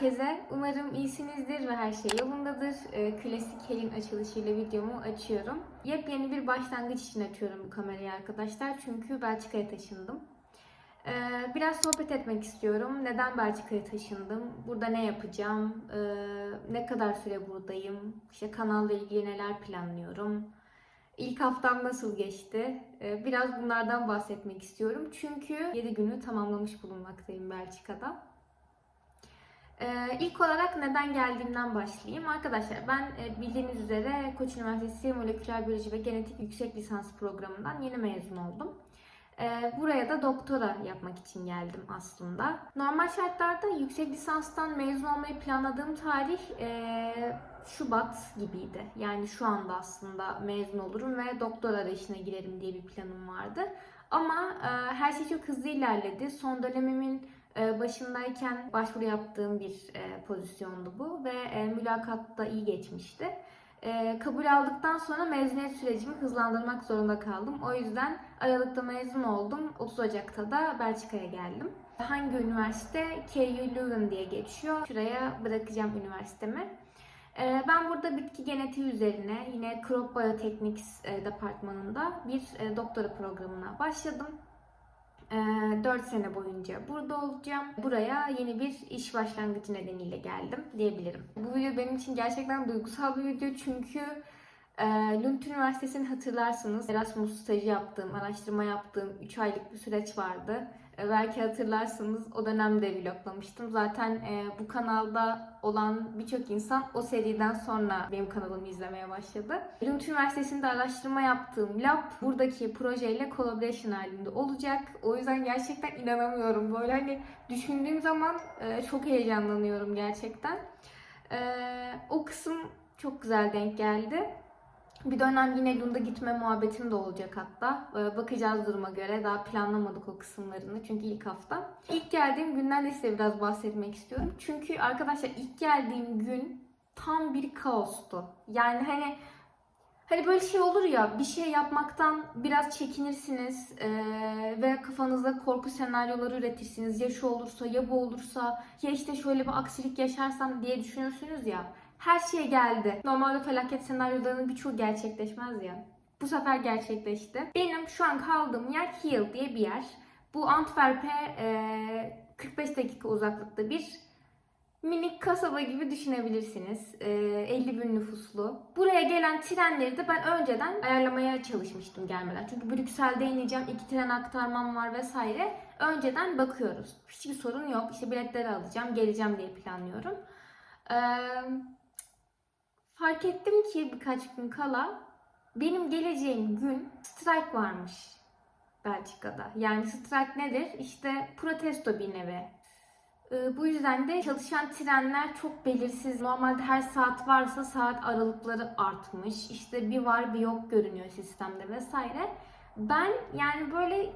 herkese. Umarım iyisinizdir ve her şey yolundadır. Klasik Helin açılışıyla videomu açıyorum. Yepyeni bir başlangıç için açıyorum bu kamerayı arkadaşlar. Çünkü Belçika'ya taşındım. Biraz sohbet etmek istiyorum. Neden Belçika'ya taşındım? Burada ne yapacağım? Ne kadar süre buradayım? İşte kanalla ilgili neler planlıyorum? İlk haftam nasıl geçti? Biraz bunlardan bahsetmek istiyorum. Çünkü 7 günü tamamlamış bulunmaktayım Belçika'da. İlk olarak neden geldiğimden başlayayım. Arkadaşlar ben bildiğiniz üzere Koç Üniversitesi Moleküler Biyoloji ve Genetik Yüksek Lisans programından yeni mezun oldum. Buraya da doktora yapmak için geldim aslında. Normal şartlarda yüksek lisanstan mezun olmayı planladığım tarih Şubat gibiydi. Yani şu anda aslında mezun olurum ve doktora arayışına girerim diye bir planım vardı. Ama her şey çok hızlı ilerledi. Son dönemimin başındayken başvuru yaptığım bir pozisyondu bu ve mülakatta iyi geçmişti. Kabul aldıktan sonra mezuniyet sürecimi hızlandırmak zorunda kaldım. O yüzden Aralık'ta mezun oldum. 30 Ocak'ta da Belçika'ya geldim. Hangi üniversite? KU Leuven diye geçiyor. Şuraya bırakacağım üniversitemi. Ben burada bitki genetiği üzerine yine Crop Biotechnics departmanında bir doktora programına başladım. 4 sene boyunca burada olacağım. Buraya yeni bir iş başlangıcı nedeniyle geldim diyebilirim. Bu video benim için gerçekten duygusal bir video çünkü Lund Üniversitesi'ni hatırlarsınız. Erasmus stajı yaptığım, araştırma yaptığım 3 aylık bir süreç vardı. Belki hatırlarsınız o dönemde vloglamıştım. Zaten bu kanalda olan birçok insan o seriden sonra benim kanalımı izlemeye başladı. Lund Üniversitesi'nde araştırma yaptığım lab buradaki projeyle collaboration halinde olacak. O yüzden gerçekten inanamıyorum. Böyle hani düşündüğüm zaman çok heyecanlanıyorum gerçekten. O kısım çok güzel denk geldi. Bir dönem yine Lund'a gitme muhabbetim de olacak hatta. Bakacağız duruma göre. Daha planlamadık o kısımlarını çünkü ilk hafta. İlk geldiğim günden de size biraz bahsetmek istiyorum. Çünkü arkadaşlar ilk geldiğim gün tam bir kaostu. Yani hani böyle şey olur ya, bir şey yapmaktan biraz çekinirsiniz ve kafanızda korku senaryoları üretirsiniz. Ya şu olursa, ya bu olursa, ya işte şöyle bir aksilik yaşarsam diye düşünürsünüz ya. Her şey geldi. Normalde felaket senaryolarının birçoğu gerçekleşmez ya. Bu sefer gerçekleşti. Benim şu an kaldığım yer Heel diye bir yer. Bu Antwerp'e 45 dakika uzaklıkta bir minik kasaba gibi düşünebilirsiniz. 50 bin nüfuslu. Buraya gelen trenleri de ben önceden ayarlamaya çalışmıştım gelmeden. Çünkü Brüksel'de ineceğim, 2 tren aktarmam var vesaire. Önceden bakıyoruz. Hiçbir sorun yok. İşte biletleri alacağım, geleceğim diye planlıyorum. Fark ettim ki birkaç gün kala benim geleceğim gün strike varmış Belçika'da. Yani strike nedir? İşte protesto bir nevi. Bu yüzden de çalışan trenler çok belirsiz. Normalde her saat varsa saat aralıkları artmış. İşte bir var bir yok görünüyor sistemde vesaire. Ben yani böyle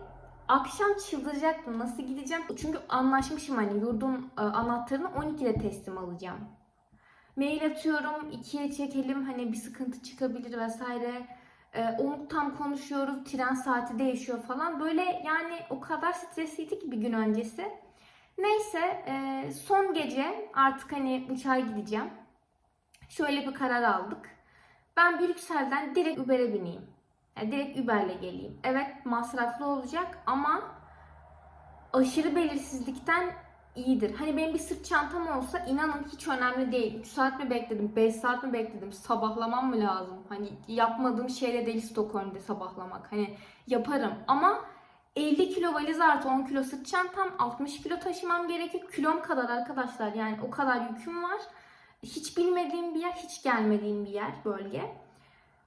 akşam çıldıracaktım. Nasıl gideceğim? Çünkü anlaşmışım hani yurdun anahtarını 12'de teslim alacağım. Mail atıyorum, 2'ye çekelim hani bir sıkıntı çıkabilir vesaire. Onu tam konuşuyoruz, tren saati değişiyor falan. Böyle yani o kadar stresliydi ki bir gün öncesi. Neyse son gece artık hani uçağa gideceğim. Şöyle bir karar aldık. Ben Brüksel'den direkt Uber'e bineyim. Yani direkt Uber'le geleyim. Evet masraflı olacak ama aşırı belirsizlikten iyidir. Hani benim bir sırt çantam olsa inanın hiç önemli değil. 3 saat mi bekledim, 5 saat mi bekledim, sabahlamam mı lazım? Hani yapmadığım şeyle değil Stockholm'da sabahlamak. Hani yaparım ama 50 kilo valiz artı 10 kilo sırt çantam, 60 kilo taşımam gerekiyor. Kilom kadar arkadaşlar yani o kadar yüküm var. Hiç bilmediğim bir yer, hiç gelmediğim bir yer, bölge.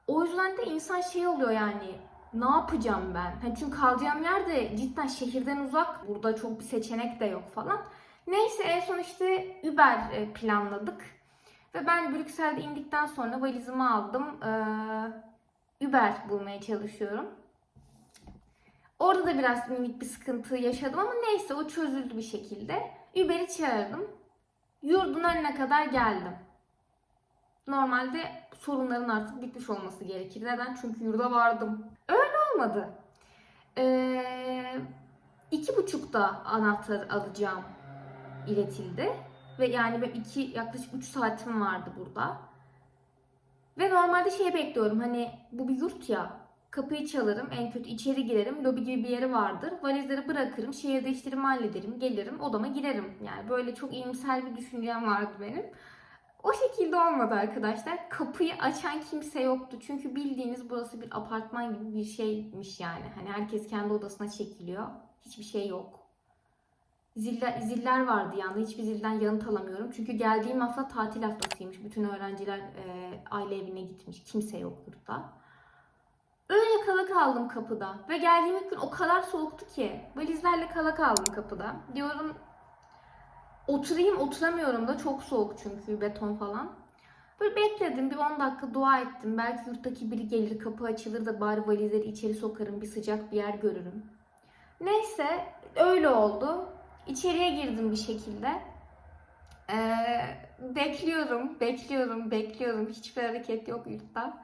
O yüzden de insan şey oluyor yani ne yapacağım ben? Hani çünkü kalacağım yer de cidden şehirden uzak. Burada çok bir seçenek de yok falan. Neyse en son işte Uber planladık. Ve ben Brüksel'de indikten sonra valizimi aldım. Uber bulmaya çalışıyorum. Orada da biraz minik bir sıkıntı yaşadım ama neyse o çözüldü bir şekilde. Uber'i çağırdım. Yurdun önüne kadar geldim. Normalde sorunların artık bitmiş olması gerekir. Neden? Çünkü yurda vardım. Öyle olmadı. 2.30'da anahtar alacağım iletildi. Ve yani ben yaklaşık 3 saatim vardı burada. Ve normalde şey bekliyorum, hani bu bir yurt ya. Kapıyı çalarım, en kötü içeri girerim, lobi gibi bir yeri vardır. Valizleri bırakırım, şehirde işlerimi hallederim, gelirim, odama girerim. Yani böyle çok iyimser bir düşüncem vardı benim. O şekilde olmadı arkadaşlar. Kapıyı açan kimse yoktu. Çünkü bildiğiniz burası bir apartman gibi bir şeymiş yani. Hani herkes kendi odasına çekiliyor. Hiçbir şey yok. Ziller vardı yani. Hiçbir zilden yanıt alamıyorum. Çünkü geldiğim hafta tatil haftasıymış. Bütün öğrenciler aile evine gitmiş. Kimse yok burada. Öyle kala kaldım kapıda. Ve geldiğim ilk gün o kadar soğuktu ki. Valizlerle kala kaldım kapıda. Diyorum oturayım, oturamıyorum da, çok soğuk çünkü beton falan. Böyle bekledim, bir 10 dakika dua ettim. Belki yurttaki biri gelir, kapı açılır da bari valizleri içeri sokarım, bir sıcak bir yer görürüm. Neyse öyle oldu. İçeriye girdim bir şekilde. Bekliyorum. Hiçbir hareket yok yurtta.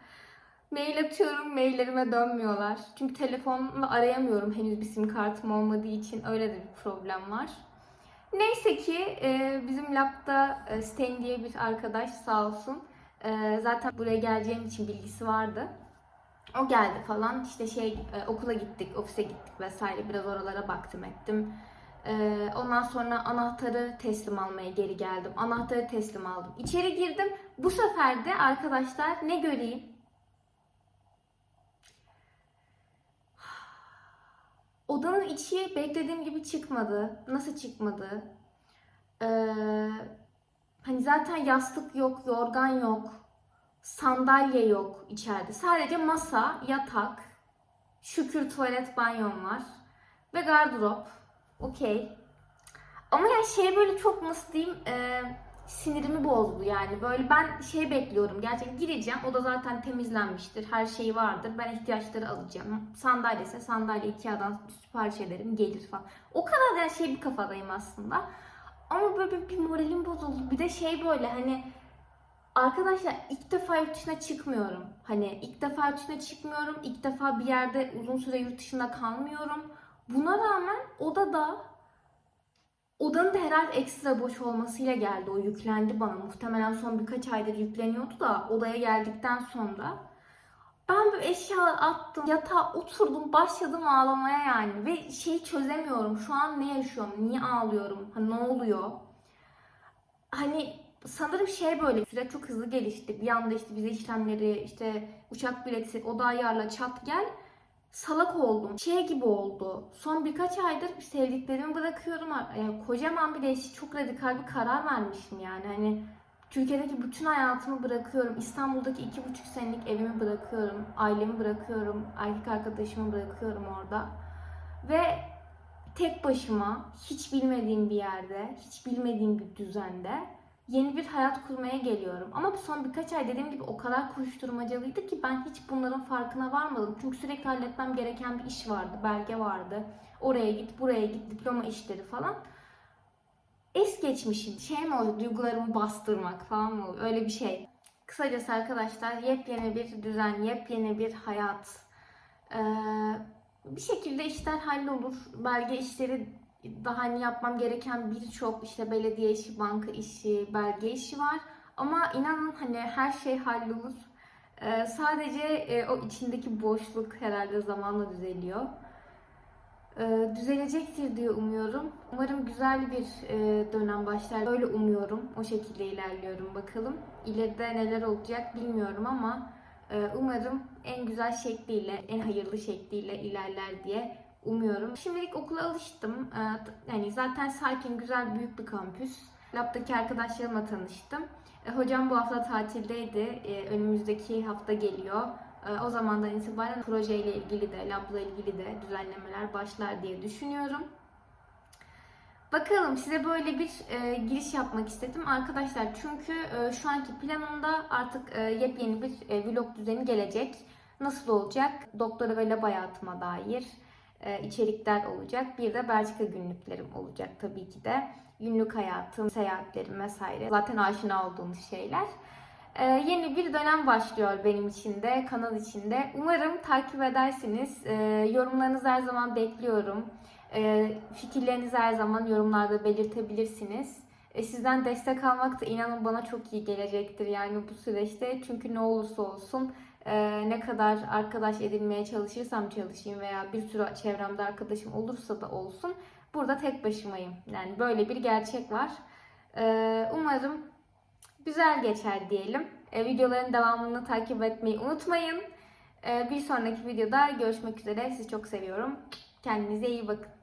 Mail atıyorum, maillerime dönmüyorlar. Çünkü telefonla arayamıyorum henüz, bir sim kartım olmadığı için, öyle de bir problem var. Neyse ki bizim labda Sten diye bir arkadaş sağ olsun. Zaten buraya geleceğim için bilgisi vardı. O geldi falan, işte okula gittik, ofise gittik vesaire, biraz oralara baktım ettim. Ondan sonra anahtarı teslim almaya geri geldim. Anahtarı teslim aldım. İçeri girdim. Bu sefer de arkadaşlar ne göreyim? Odanın içi beklediğim gibi çıkmadı. Nasıl çıkmadı? Hani zaten yastık yok, yorgan yok, sandalye yok içeride. Sadece masa, yatak, şükür tuvalet banyom var ve gardırop. Okey. Ama yani böyle çok, nasıl diyeyim, sinirimi bozdu yani. Böyle ben bekliyorum. Gerçekten gireceğim. O da zaten temizlenmiştir. Her şeyi vardır. Ben ihtiyaçları alacağım. Sandalyese sandalye Ikea'dan sipariş ederim. Gelir falan. O kadar yani bir kafadayım aslında. Ama böyle bir moralim bozuldu. Bir de böyle hani arkadaşlar, ilk defa yurt dışına çıkmıyorum. İlk defa bir yerde uzun süre yurt dışında kalmıyorum. Buna rağmen odanın da herhalde ekstra boş olmasıyla geldi. O yüklendi bana. Muhtemelen son birkaç aydır yükleniyordu da odaya geldikten sonra. Ben böyle eşyalar attım, yatağa oturdum, başladım ağlamaya yani. Ve çözemiyorum. Şu an ne yaşıyorum? Niye ağlıyorum? Ne oluyor? Hani sanırım böyle süreç çok hızlı gelişti. Bir anda işte vize işlemleri, işte uçak bileti, oda ayarla, çat gel. Salak oldum. Gibi oldu. Son birkaç aydır sevdiklerimi bırakıyorum. Yani kocaman bir değişik, çok radikal bir karar vermişim yani. Hani Türkiye'deki bütün hayatımı bırakıyorum. İstanbul'daki 2,5 senelik evimi bırakıyorum. Ailemi bırakıyorum. Erkek arkadaşımı bırakıyorum orada. Ve tek başıma, hiç bilmediğim bir yerde, hiç bilmediğim bir düzende yeni bir hayat kurmaya geliyorum. Ama bu son birkaç ay dediğim gibi o kadar koşturmacalıydı ki ben hiç bunların farkına varmadım. Çünkü sürekli halletmem gereken bir iş vardı, belge vardı. Oraya git, buraya git, diploma işleri falan. Es geçmişim. Mi oluyor, duygularımı bastırmak falan mı oluyor? Öyle bir şey. Kısacası arkadaşlar, yepyeni bir düzen, yepyeni bir hayat. Bir şekilde işler hallolur. Belge işleri, daha yapmam gereken birçok işte belediye işi, banka işi, belge işi var. Ama inanın her şey hallolur. Sadece o içindeki boşluk herhalde zamanla düzeliyor. Düzelecektir diye umuyorum. Umarım güzel bir dönem başlar. Öyle umuyorum. O şekilde ilerliyorum bakalım. İleride neler olacak bilmiyorum ama umarım en güzel şekliyle, en hayırlı şekliyle ilerler diye umuyorum. Şimdilik okula alıştım. Yani zaten sakin, güzel, büyük bir kampüs. Lab'daki arkadaşlarımla tanıştım. Hocam bu hafta tatildeydi. Önümüzdeki hafta geliyor. O zamandan itibaren projeyle ilgili de, labla ilgili de düzenlemeler başlar diye düşünüyorum. Bakalım, size böyle bir giriş yapmak istedim arkadaşlar. Çünkü şu anki planımda artık yepyeni bir vlog düzeni gelecek. Nasıl olacak? Doktora ve lab hayatıma dair içerikler olacak. Bir de Belçika günlüklerim olacak tabii ki de. Günlük hayatım, seyahatlerim vesaire. Zaten aşina olduğumuz şeyler. Yeni bir dönem başlıyor benim için de, kanal için de. Umarım takip edersiniz. Yorumlarınızı her zaman bekliyorum. Fikirlerinizi her zaman yorumlarda belirtebilirsiniz. Sizden destek almak da inanın bana çok iyi gelecektir yani bu süreçte. Çünkü ne olursa olsun ne kadar arkadaş edinmeye çalışırsam çalışayım veya bir sürü çevremde arkadaşım olursa da olsun burada tek başımayım. Yani böyle bir gerçek var. Umarım güzel geçer diyelim. Videoların devamını takip etmeyi unutmayın. Bir sonraki videoda görüşmek üzere. Sizi çok seviyorum. Kendinize iyi bakın.